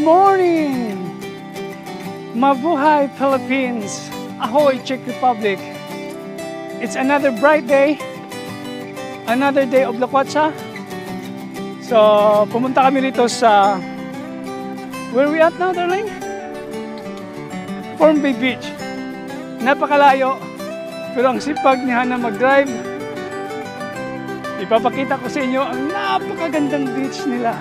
morning! Mabuhay Philippines! Ahoy Czech Republic! It's another bright day. Another day of Lakwatsa. So, pumunta kami rito sa... Where we at now, darling? Form Bay Beach. Napakalayo. Pero ang sipag ni Hannah mag-drive. Ipapakita ko sa inyo ang napakagandang beach nila.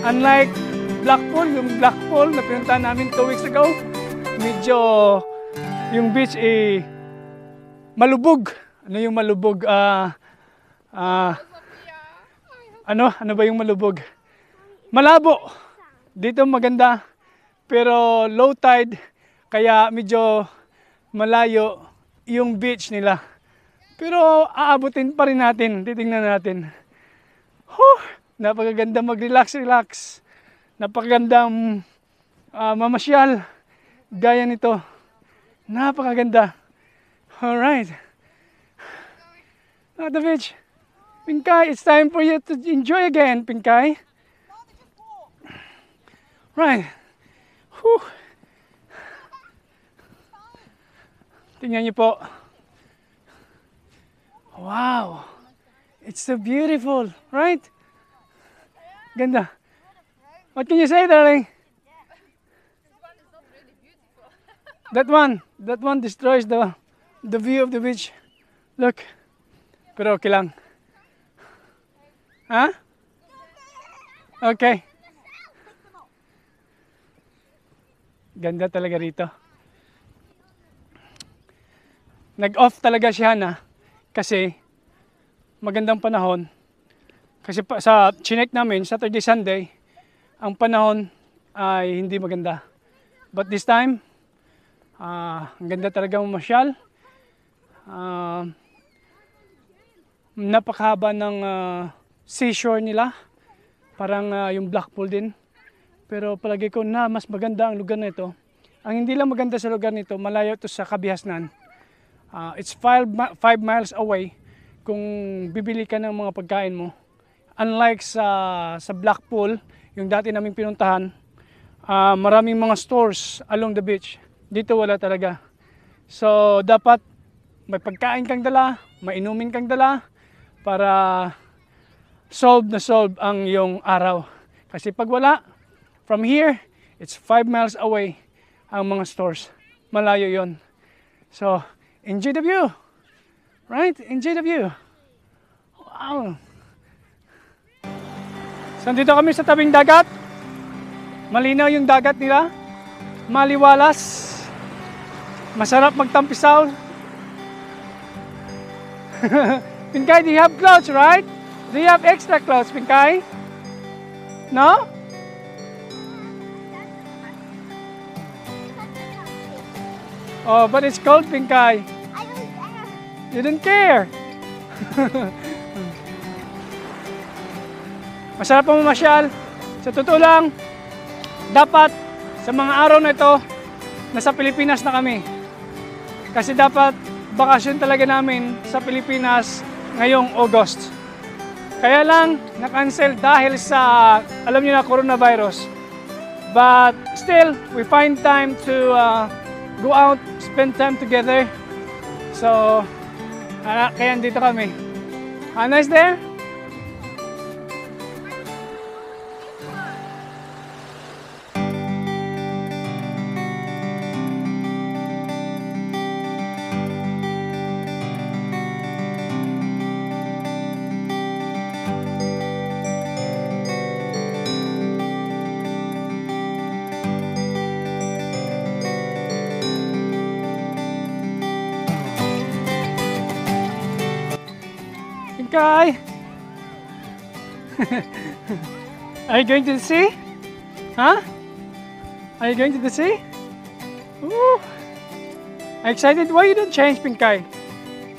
Unlike Blackpool, yung Blackpool na pinuntahan namin 2 weeks ago, medyo yung beach malubog. Ano yung malubog? Ano ba yung malubog? Malabo. Dito maganda, pero low tide, kaya medyo malayo yung beach nila. Pero aabutin pa rin natin, titingnan natin. Napakaganda mag-relax. Napakagandang mamasyal. Gaya nito. Napakaganda. Alright. At the beach. Pinkay, it's time for you to enjoy again, Pinkay. Right. Whew. Tingnan niyo po. Wow. It's so beautiful, right? Ganda. What can you say, darling? That one destroys the view of the beach. Look. Pero okay lang. Ha? Okay. Ganda talaga rito. Nag-off talaga si Hannah kasi magandang panahon. Kasi sa chinek namin, Saturday, Sunday, ang panahon ay hindi maganda. But this time, ang ganda talaga mamasyal. Napakahaba ng seashore nila. Parang yung Blackpool din. Pero palagi ko na mas maganda ang lugar na ito. Ang hindi lang maganda sa lugar nito, malayo ito sa Kabihasnan. It's 5 miles away kung bibili ka ng mga pagkain mo. Unlike sa Blackpool, yung dati naming pinuntahan, maraming mga stores along the beach. Dito wala talaga. So dapat may pagkain kang dala, may inumin kang dala para solve ang iyong araw. Kasi pag wala, from here, it's 5 miles away ang mga stores. Malayo yon. So, enjoy the view. Right? Enjoy the view. Wow. So, dito kami sa tabing dagat. Malinaw yung dagat nila. Maliwalas. Masarap magtampisaw. Pinkay, do you have clothes, right? Do you have extra clothes, Pinkay? No? Oh, but it's cold, Pinkay. You don't care. Masarap po mamasyal. Sa totoo lang, dapat sa mga araw na ito, nasa Pilipinas na kami. Kasi dapat bakasyon talaga namin sa Pilipinas ngayong August. Kaya lang, na-cancel dahil sa, alam niyo na, coronavirus. But still, we find time to go out, spend time together. So, kaya dito kami. Hannah is there? Pinkay! Are you going to the sea? Huh? Are you going to the sea? Ooh! I'm excited. Why you don't change, Pinkay?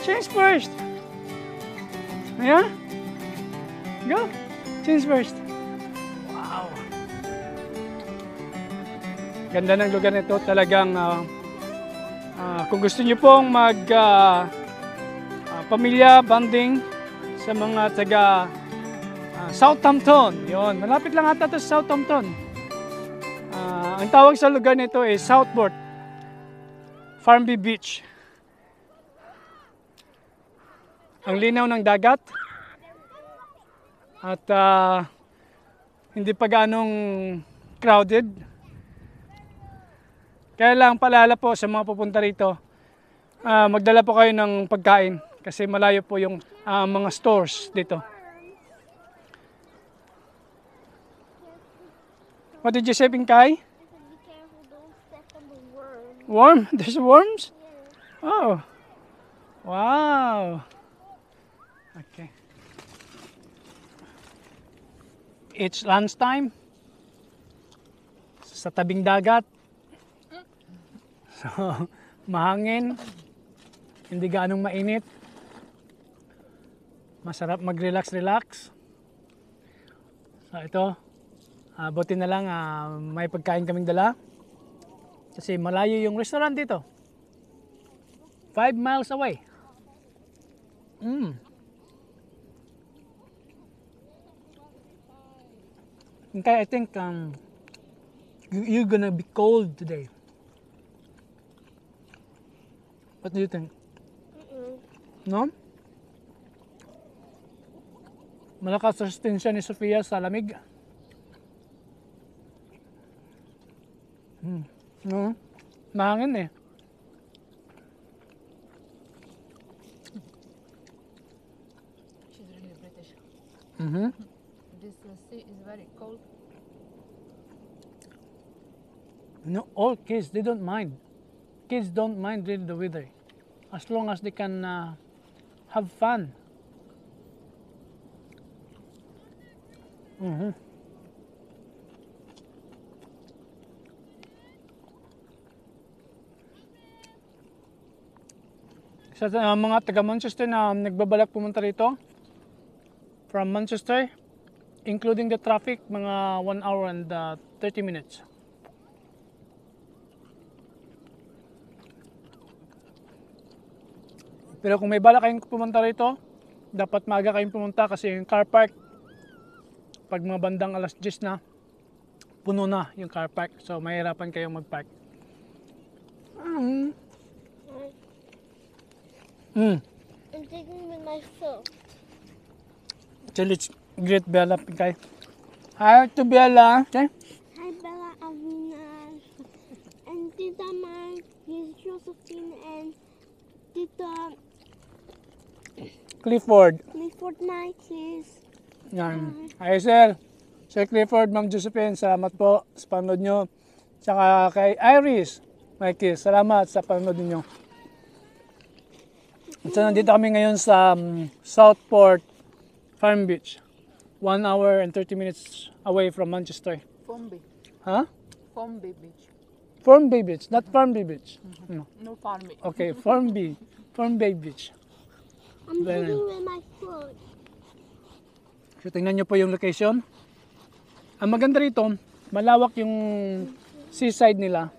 Change first. Yeah? Go. Change first. Wow! Ganda ng lugar nito. Talagang kung gusto niyo pong pamilya bonding sa mga taga Southampton. Yon, malapit lang ata to sa Southampton. Ang tawag sa lugar nito is Southport Farmby Beach. Ang linaw ng dagat at hindi pa ganong crowded. Kaya lang paalala po sa mga pupunta rito, magdala po kayo ng pagkain kasi malayo po yung mga stores dito. What did you say, Pinkay? Be careful, don't step on the worm. Worm? There's worms? Oh. Wow. Okay. It's lunchtime. Sa tabing dagat. So, mahangin. Hindi gaanong mainit. Masarap mag-relax-relax. So, ito. Buti na lang may pagkain kaming dala. Kasi malayo yung restaurant dito. 5 miles away. Okay, I think you're gonna be cold today. What do you think? No? Malakas resistensya ni Sofia sa lamig. No? Mahangin eh. She's really British. Mm-hmm. This sea is very cold. No, all kids, they don't mind. Kids don't mind really the weather. As long as they can have fun. Mm-hmm. Sa mga taga Manchester na nagbabalak pumunta rito, from Manchester, including the traffic, mga 1 hour and 30 minutes. Pero kung may balak kayong pumunta rito, dapat maaga kayong pumunta kasi yung car park, pag mga bandang alas 10 na, puno na yung car park. So mahirapan kayong mag-park. I'm taking with my foot. Actually, it's great Bella, Pinkay. Hi to Bella. Okay? Hi, Bella, Alvina, and Tita Mike, Miss Josephine, and Tita Clifford. Clifford Mikes. Yan. Hi, sir. Sir Clifford, Ma'am Josephine, salamat po sa panood nyo. Tsaka kay Iris, Mikey, salamat sa panood ninyo. So, nandito kami ngayon sa Southport Farm Beach. 1 hour and 30 minutes away from Manchester. Formby. Huh? Formby beach. Formby Beach, not Farmby Beach. No. No Formby. Okay, Formby Beach. I'm Very taking with my foot. So, tingnan nyo po yung location. Ang maganda rito, malawak yung seaside nila.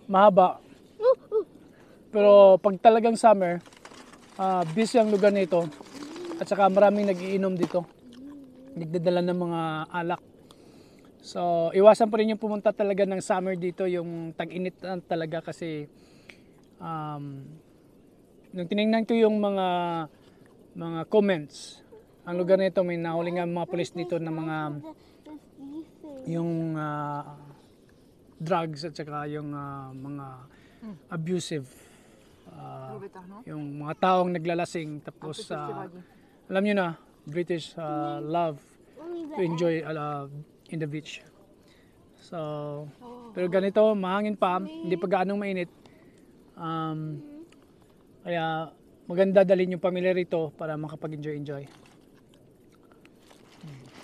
Mahaba. Pero pag talagang summer, busy ang lugar nito. At saka maraming nagiinom dito. Nagdadala ng mga alak. So, iwasan po rin yung pumunta talaga ng summer dito, yung tag-init talaga kasi nung tinignan ko yung mga comments, ang lugar nito may nahuli nga mga pulis dito ng mga yung drugs at saka yung mga abusive yung mga taong naglalasing tapos alam nyo na British love to enjoy in the beach. So pero ganito mahangin pa, hindi pa gaanong mainit, kaya maganda dalhin yung pamilya rito para makapag-enjoy.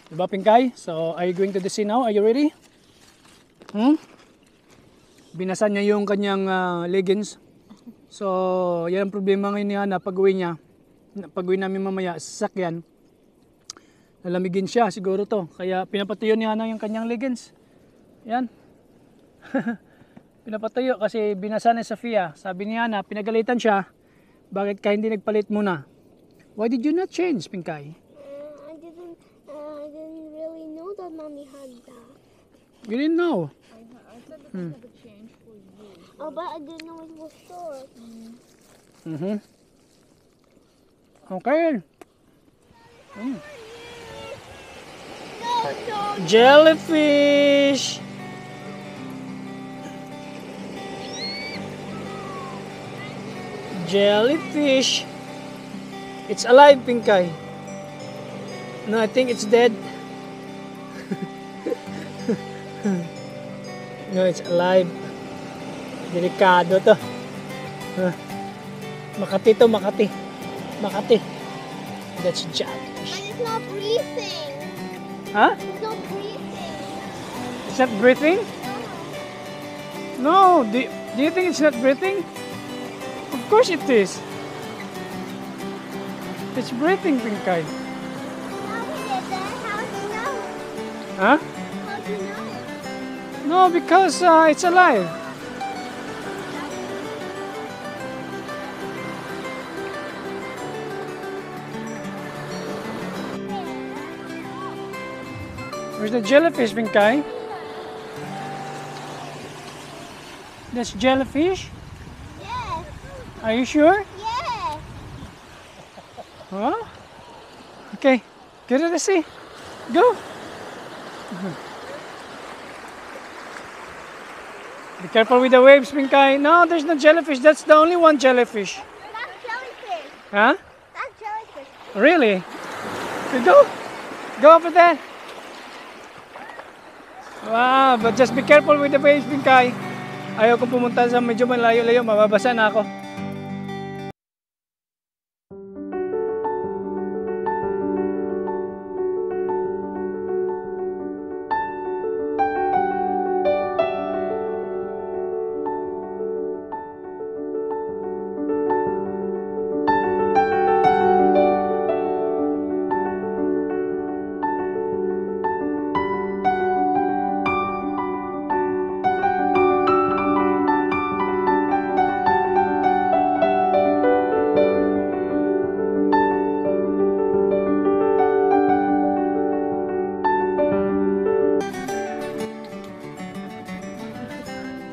Diba, Pinkay? So are you going to the sea now? Are you ready? Binasan niya yung kanyang leggings. So, yan ang problema ngayon niya na pag-uwi niya. Pag-uwi namin mamaya sa sasakyan, nalamigin siya siguro to. Kaya pinapatuyo niya na yung kanyang leggings. Yan. Pinapatuyo kasi binasa ni Sofia. Sabi niya na pinagalitan siya. Bakit ka hindi nagpalit muna? Why did you not change, Pinkay? I didn't really know that Mommy had that. You didn't know. I have a change for you. Oh, but I didn't know it was short. Okay. No, no. Jellyfish. Jellyfish. It's alive, Pinkay. No, I think it's dead. No, it's alive. Delikado to. Makati to, Makati. Makati. That's But jellyfish. it's not breathing. Huh? It's not breathing. It's not breathing? No. Do you think it's not breathing? Of course it is. It's breathing, Pinkay. How is it then? How do you know? Huh? How do you know? No, because it's alive. Where's the jellyfish, Pinkay? That's jellyfish? Yes. Are you sure? Yes. Huh? Okay, get it to see. Go. Be careful with the waves, Pinkay. No, there's no jellyfish. That's the only one jellyfish. That's jellyfish. Huh? That's jellyfish. Really? Okay, go. Go over there. Wow, but just be careful with the waves, Pinkay. Ayaw kong pumunta sa medyo malayo-layo. Mababasa na ako.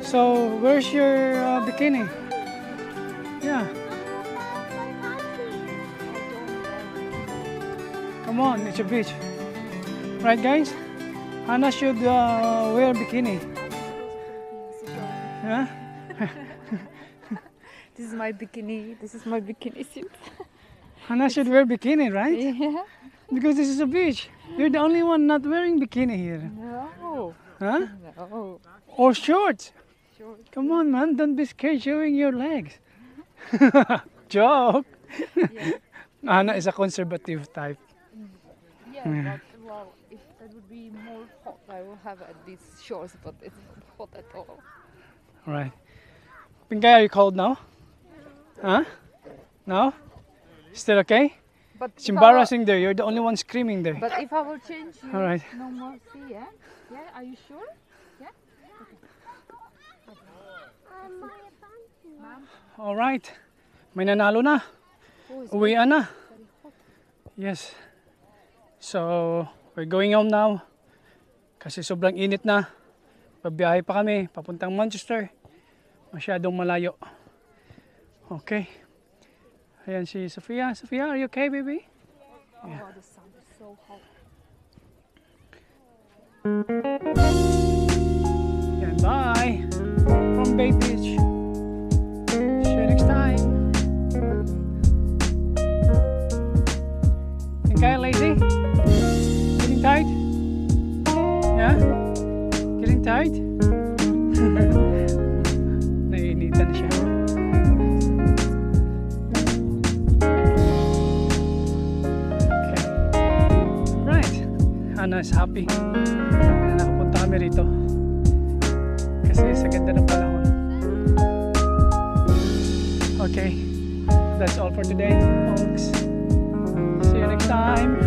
So, where's your bikini? Yeah, come on, it's a beach. Right, guys? Hannah should wear bikini. Yeah? This is my bikini. This is my bikini suit. Hannah should wear bikini, right? Yeah. Because this is a beach. You're the only one not wearing bikini here. No. Huh? No. Or shorts. Sure. Come on, man. Don't be scared showing your legs. Joke. Yeah. Hannah is a conservative type. Yeah, but well, if that would be more hot, I will have at least shorts, but it's not hot at all. Right. Pinkay, are you cold now? Huh? No? Still okay? But It's embarrassing there. You're the only one screaming there. But if I will change you, All right. no more see, yeah? Yeah, are you sure? Yeah? Ma'am? All right. May nanalo na. Oh, it's Uwian na. very hot. Yes. So, we're going home now. Kasi sobrang init na. Pabiyahe pa kami. Papuntang Manchester. Masyadong malayo. Okay. Ayan si Sophia. Sophia, are you okay, baby? Oh, the sun is so hot. Yan, bye. From Bay Beach. See you next time. Think kaya lazy? Getting tired? Yeah? Getting tired? Naiinitan na siya. Okay. Right. Hannah is happy na nakapunta kami rito. Kasi sa ganda ng panahon. Okay. That's all for today, folks. See you next time.